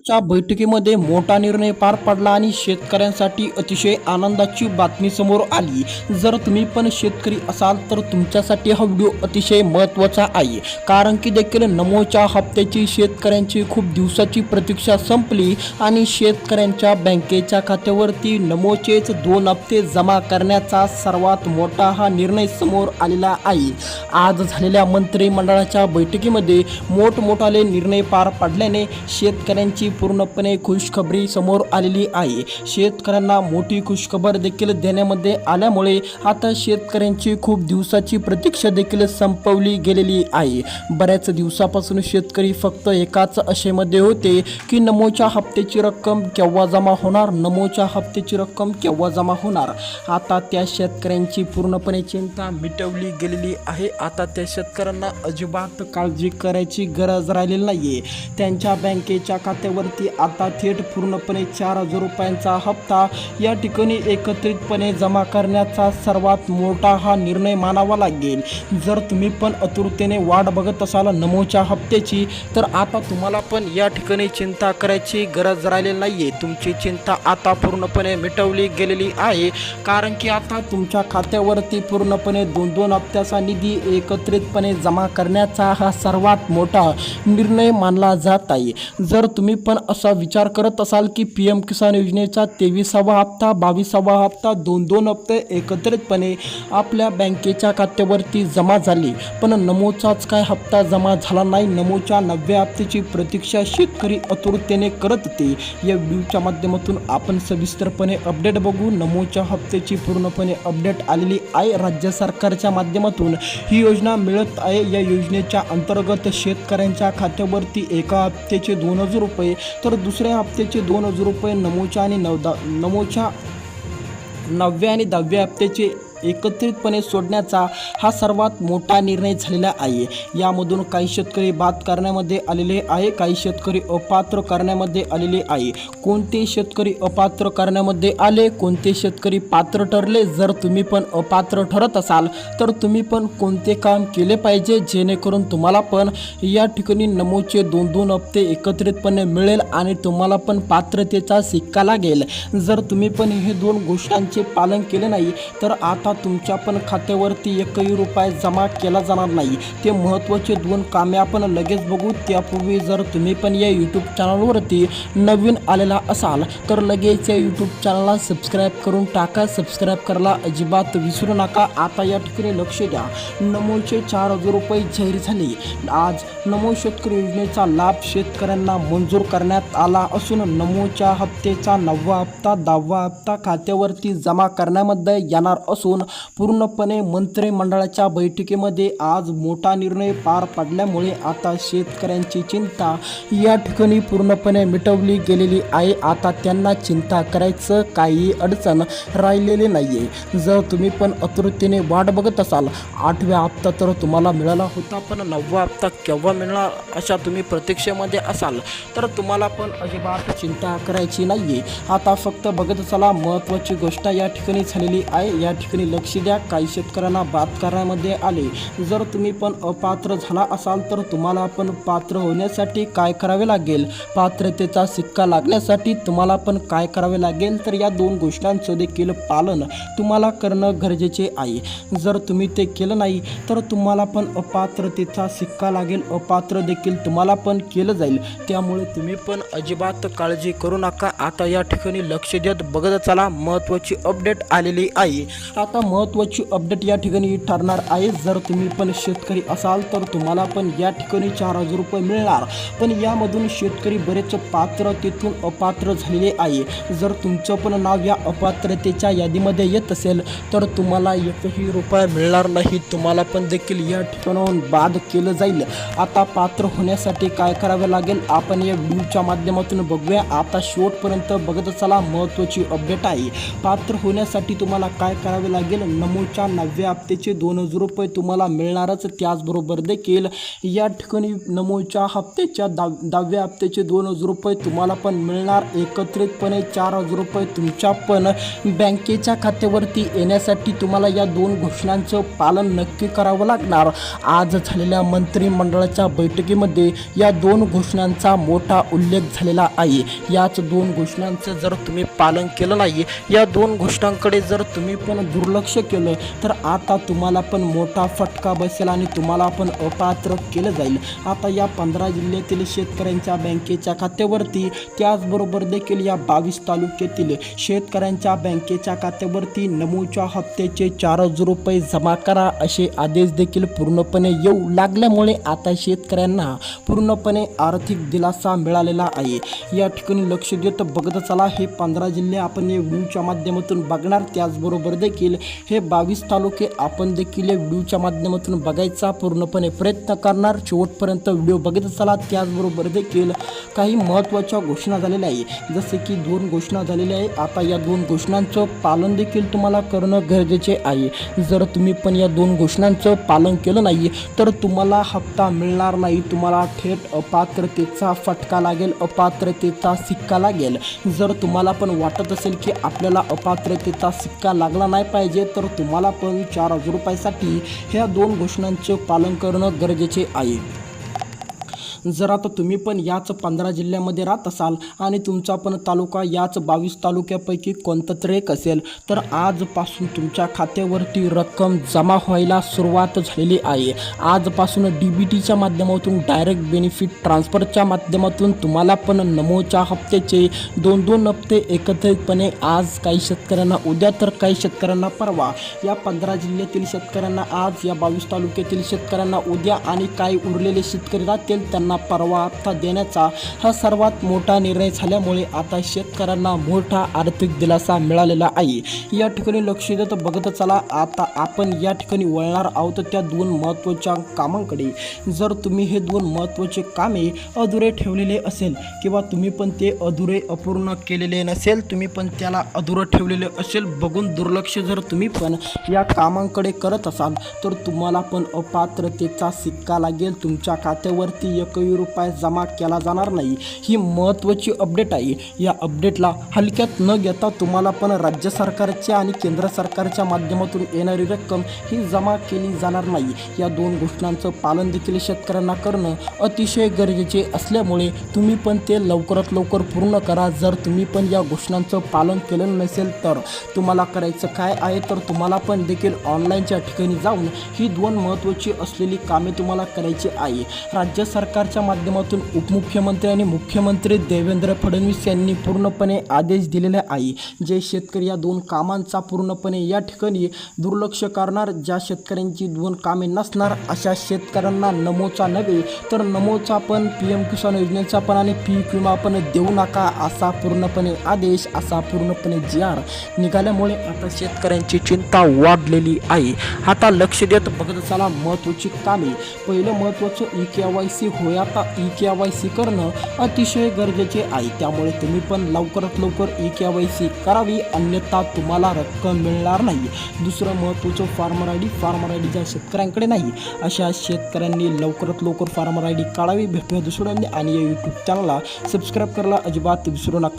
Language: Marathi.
च्या बैठकीमध्ये मोठा निर्णय पार पडला आणि शेतकऱ्यांसाठी अतिशय आनंदाची बातमी समोर आली। जर तुम्ही पण शेतकरी असाल तर तुमच्यासाठी हा व्हिडिओ अतिशय महत्त्वाचा आहे, कारण की देखील नमोच्या हप्त्याची शेतकऱ्यांची खूप दिवसाची प्रतीक्षा संपली आणि शेतकऱ्यांच्या बँकेच्या खात्यावरती नमोचेच 2 हप्ते जमा करण्याचा सर्वात मोठा हा निर्णय समोर आलेला आहे। आज झालेल्या मंत्रिमंडळाच्या बैठकीमध्ये मोठमोठाले निर्णय पार पडल्याने शेतकऱ्यांची पूर्णपणे खुशखबरी समोर आलेली आहे। शेतकऱ्यांना मोठी खुशखबर देखील देण्यामध्ये आल्यामुळे आता शेतकऱ्यांची खूप दिवसाची प्रतीक्षा देखील संपवली गेलेली आहे। बऱ्याच दिवसापासून शेतकरी फक्त एकाच आशेमध्ये होते की नमोच्या हप्त्याची रक्कम केव्हा जमा होणार, नमोच्या हप्त्याची रक्कम केव्हा जमा होणार। आता त्या शेतकऱ्यांची पूर्णपणे चिंता मिटवली गेलेली आहे। आता त्या शेतकऱ्यांना अजिबात काळजी करायची गरज राहिलेली नाहीये। त्यांच्या बँकेच्या खात्यावरती आता थेट पूर्णपणे 4,000 रुपयांचा हप्ता या ठिकाणी एकत्रितपणे जमा करण्याचा सर्वात मोठा हा निर्णय मानावा लागेल। जर तुम्ही पण आतुरतेने वाट बघत असाल नमोच्या हप्त्याची, तर आता तुम्हाला पण या ठिकाणी चिंता करायची गरज राहिलेली नाहीये। तुमची चिंता आता पूर्णपणे मिटवली गेलेली आहे, कारण की आता तुमच्या खात्यावरती पूर्णपणे 2-2 हप्त्याचा निधी एकत्रितपणे जमा करण्याचा हा सर्वात मोठा निर्णय मानला जात आहे। जर तुम्ही पण असा विचार करत असाल की PM किसान योजनेचा 23वा हप्ता, 22वा हप्ता 2-2 हप्ते एकत्रितपणे आपल्या बँकेच्या खात्यावरती जमा झाले, पण नमोचाच काय हप्ता जमा झाला नाही। नमोच्या 9व्या हप्त्याची प्रतीक्षा शेतकरी आतुरतेने करत होते। या व्हिडिओच्या माध्यमातून आपण सविस्तरपणे अपडेट बघू। नमोच्या हप्त्याची पूर्णपणे अपडेट आलेली आहे। राज्य सरकारच्या माध्यमातून ही योजना मिळत आहे। या योजनेच्या अंतर्गत शेतकऱ्यांच्या खात्यावरती एका हप्त्याचे 2,000 रुपये तर दुसऱ्या हप्त्याचे 2,000 रुपये नमोच्या 9व्या आणि 10व्या हप्त्याचे एकत्रितपणे सोडण्याचा हा सर्वात मोठा निर्णय झालेला आहे। यामधून काही शेतकरी बाद करण्यामध्ये आलेले आहे, काही शेतकरी अपात्र करण्यामध्ये आलेले आहे। कोणते शेतकरी अपात्र करण्यामध्ये आले, कोणते शेतकरी पात्र ठरले। जर तुम्ही पण अपात्र ठरत असाल तर तुम्ही पण कोणते काम केले पाहिजे जेणेकरून तुम्हाला पण या ठिकाणी नमोचे 2-2 हप्ते एकत्रितपणे मिळेल आणि तुम्हाला पण पात्रतेचा सिक्का लागेल। जर तुम्ही पण हे 2 गोष्टींचे पालन केले नाही तर आता तुमच्या पण खात्यावरती 1ही रुपया जमा केला जाणार नाही। ते महत्त्वाचे 2 कामे आपण लगेच बघू। त्यापूर्वी जर तुम्ही पण या यूट्यूब चॅनलवरती नवीन आलेला असाल तर लगेच या यूट्यूब चॅनलला सबस्क्राईब करून टाका। सबस्क्राईब करायला अजिबात विसरू नका। आता या ठिकाणी लक्ष द्या, नमोचे 4,000 रुपये जाहीर झाले। आज नमो शेतकरी योजनेचा लाभ शेतकऱ्यांना मंजूर करण्यात आला असून नमोच्या हप्त्याचा 9वा हप्ता, 10वा हप्ता खात्यावरती जमा करण्यामध्ये येणार असून पूर्णपणे मंत्रिमंडळाच्या बैठकीमध्ये आज मोठा निर्णय पार पडल्यामुळे आता शेतकऱ्यांची चिंता या ठिकाणी पूर्णपणे मिटवली गेलेली आहे। आता त्यांना चिंता करायचं काही अडचण राहिलेली नाहीये। जर तुम्ही पण आतुरतेने वाट बघत असाल, 8व्या हप्ता तर तुम्हाला मिळाला होता, पण 9वा हप्ता केव्हा मिळणार अशा तुम्ही प्रतीक्षेमध्ये असाल तर तुम्हाला पण अजिबात चिंता करायची नाहीये। आता फक्त बघत चला, महत्त्वाची गोष्ट या ठिकाणी झालेली आहे। या ठिकाणी लक्ष द्या, काही शेतकऱ्यांना बाद करण्यामध्ये आले। जर तुम्ही पण अपात्र झाला असाल तर तुम्हाला पण पात्र होण्यासाठी काय करावे लागेल, पात्रतेचा सिक्का लागण्यासाठी तुम्हाला पण काय करावे लागेल, तर या 2 गोष्टींचं देखील पालन तुम्हाला करणं गरजेचे आहे। जर तुम्ही ते केलं नाही तर तुम्हाला पण अपात्रतेचा सिक्का लागेल, अपात्र देखील तुम्हाला पण केलं जाईल। त्यामुळे तुम्ही पण अजिबात काळजी करू नका। आता या ठिकाणी लक्ष देत बघत चला, महत्त्वाची अपडेट आलेली आहे। आता महत्त्वाची अपडेट या ठिकाणी ठरणार आहे। जर तुम्ही पण शेतकरी असाल तर तुम्हाला पण या ठिकाणी 4,000 रुपये मिळणार, पण यामधून शेतकरी बरेच पात्रतेतून अपात्र झालेले आहे। जर तुमचं पण नाव या अपात्रतेच्या यादीमध्ये येत असेल तर तुम्हाला 1ही रुपया मिळणार नाही, तुम्हाला पण देखील या ठिकाणाहून बाद केलं जाईल। आता पात्र होण्यासाठी काय करावे लागेल आपण या व्हिडिओच्या माध्यमातून बघूया। आता शेवटपर्यंत बघत चला, महत्त्वाची अपडेट आहे। पात्र होण्यासाठी तुम्हाला काय करावे लागेल लागेल. नमोच्या 9व्या हप्त्याचे 2,000 रुपये तुम्हाला मिळणारच. त्याचबरोबर देखील या ठिकाणी नमोच्या हप्त्याच्या 10व्या हप्त्याचे 2,000 रुपये तुम्हाला पण मिळणार. एकत्रितपणे 4,000 रुपये तुमच्या पण बँकेच्या खात्यावरती येण्यासाठी तुम्हाला या 2 घोषणांचं पालन नक्की करावं लागणार. आज झालेल्या मंत्रिमंडळाच्या बैठकीमध्ये या 2 घोषणांचा मोठा उल्लेख झालेला आहे. याच 2 घोषणांचं जर तुम्ही पालन केलं नाही, या 2 घोषणांकडे जर तुम्ही पण दुर्लक्ष केलं तर आता तुम्हाला पण मोठा फटका बसेल आणि तुम्हाला पण अपात्र केलं जाईल. आता या 15 जिल्ह्यातील शेतकऱ्यांच्या बँकेच्या खात्यावरती, त्याचबरोबर देखील या 22 तालुक्यातील शेतकऱ्यांच्या बँकेच्या खात्यावरती नमोच्या हप्त्याचे 4,000 रुपये जमा करा असे आदेश देखील पूर्णपणे येऊ लागल्यामुळे आता शेतकऱ्यांना पूर्णपणे आर्थिक दिलासा मिळालेला आहे. या ठिकाणी लक्ष देत बघत चला. हे 15 जिल्हे आपण या व्हिडिओच्या माध्यमातून बघणार. त्याचबरोबर देखील हे 22 तालुके आपण देखील या व्हिडिओच्या माध्यमातून बघायचा पूर्णपणे प्रयत्न करणार. शेवटपर्यंत व्हिडिओ बघत चला. त्याचबरोबर देखील काही महत्त्वाच्या घोषणा झालेल्या आहे, जसे की 2 घोषणा झालेल्या आहे. आता या 2 घोषणांचं पालन देखील तुम्हाला करणं गरजेचे आहे. जर तुम्ही पण या 2 घोषणांचं पालन केलं नाही तर तुम्हाला हप्ता मिळणार नाही. तुम्हाला थेट अपात्रतेचा फटका लागेल, अपात्रतेचा सिक्का लागेल. जर तुम्हाला पण वाटत असेल की आपल्याला अपात्रतेचा सिक्का लागला नाही पाहिजे तर तुम्हाला पण 4,000 रुपयासाठी ह्या 2 घोषणांचं पालन करणं गरजेचे आहे. जर आता तुम्ही पण याच 15 जिल्ह्यामध्ये राहत असाल आणि तुमचा पण तालुका याच 22 तालुक्यापैकी कोणता तरी एक असेल तर आजपासून तुमच्या खात्यावरती रक्कम जमा व्हायला सुरुवात झालेली आहे. आजपासून DBTच्या माध्यमातून डायरेक्ट बेनिफिट ट्रान्सफरच्या माध्यमातून तुम्हाला पण नमोच्या हप्त्याचे 2-2 हप्ते एकत्रितपणे आज काही शेतकऱ्यांना उद्या तर काही शेतकऱ्यांना परवा, या 15 जिल्ह्यातील शेतकऱ्यांना आज, या 22 तालुक्यातील शेतकऱ्यांना उद्या आणि काही उरलेले शेतकरी राहतील त्यांना परवा हप्ता देण्याचा हा सर्वात मोठा निर्णय झाल्यामुळे आता शेतकऱ्यांना मोठा आर्थिक दिलासा मिळालेला आहे. या ठिकाणी लक्ष देत बघत चला. आता आपण या ठिकाणी वळणार आहोत त्या 2 महत्त्वाच्या कामांकडे. जर तुम्ही हे 2 महत्त्वाचे कामे अधुरे ठेवलेले असेल किंवा तुम्ही पण ते अधुरे अपूर्ण केलेले नसेल, तुम्ही पण त्याला अधुरं ठेवलेले असेल, बघून दुर्लक्ष जर तुम्ही पण या कामांकडे करत असाल तर तुम्हाला पण अपात्रतेचा सिक्का लागेल. तुमच्या खात्यावरती एकही रुपया जमा केला जाणार नाही. ही महत्त्वाची अपडेट आहे. या अपडेटला हलक्यात न घेता तुम्हाला पण राज्य सरकारच्या आणि केंद्र सरकारच्या माध्यमातून येणारी रक्कम ही जमा केली जाणार नाही. या 2 घोषणांचं पालन देखील शेतकऱ्यांना करणं अतिशय गरजेचे असल्यामुळे तुम्ही पण ते लवकरात लवकर पूर्ण करा. जर तुम्ही पण या घोषणांचं पालन केलं नसेल तर तुम्हाला करायचं काय आहे तर तुम्हाला पण देखील ऑनलाईनच्या ठिकाणी जाऊन ही 2 महत्त्वाची असलेली कामे तुम्हाला करायची आहे. राज्य सरकारच्या माध्यमातून उपमुख्यमंत्री आणि मुख्यमंत्री देवेंद्र फडणवीस यांनी पूर्णपणे आदेश दिलेले आहे. जे शेतकरी या 2 कामांचा पूर्णपणे या ठिकाणी दुर्लक्ष करणार, ज्या शेतकऱ्यांची 2 कामे नसणार अशा शेतकऱ्यांना नमोचा नव्हे तर नमोचा पण, PM किसान योजनेचा पण आणि पीक विमा पण देऊ नका असा पूर्णपणे आदेश, असा पूर्णपणे GR निघाल्यामुळे आता शेतकऱ्यांची चिंता वाढलेली आहे. आता लक्ष देत बघत चला महत्त्वाची कामे. पहिलं महत्त्वाचं eKYC होय. आता eKYC करणं अतिशय गरजेचे आहे. त्यामुळे तुम्ही पण लवकरात लवकर eKYC करावी, अन्यथा तुम्हाला रक्कम मिळणार नाही. दुसरं महत्त्वाचं फार्मर ID ज्या शेतकऱ्यांकडे नाही अशा शेतकऱ्यांनी लवकरात लवकर फार्मर ID काढावी. भेटूया दुसऱ्यांनी आणि या YouTube चॅनलला सबस्क्राईब करायला अजिबात विसरू नका.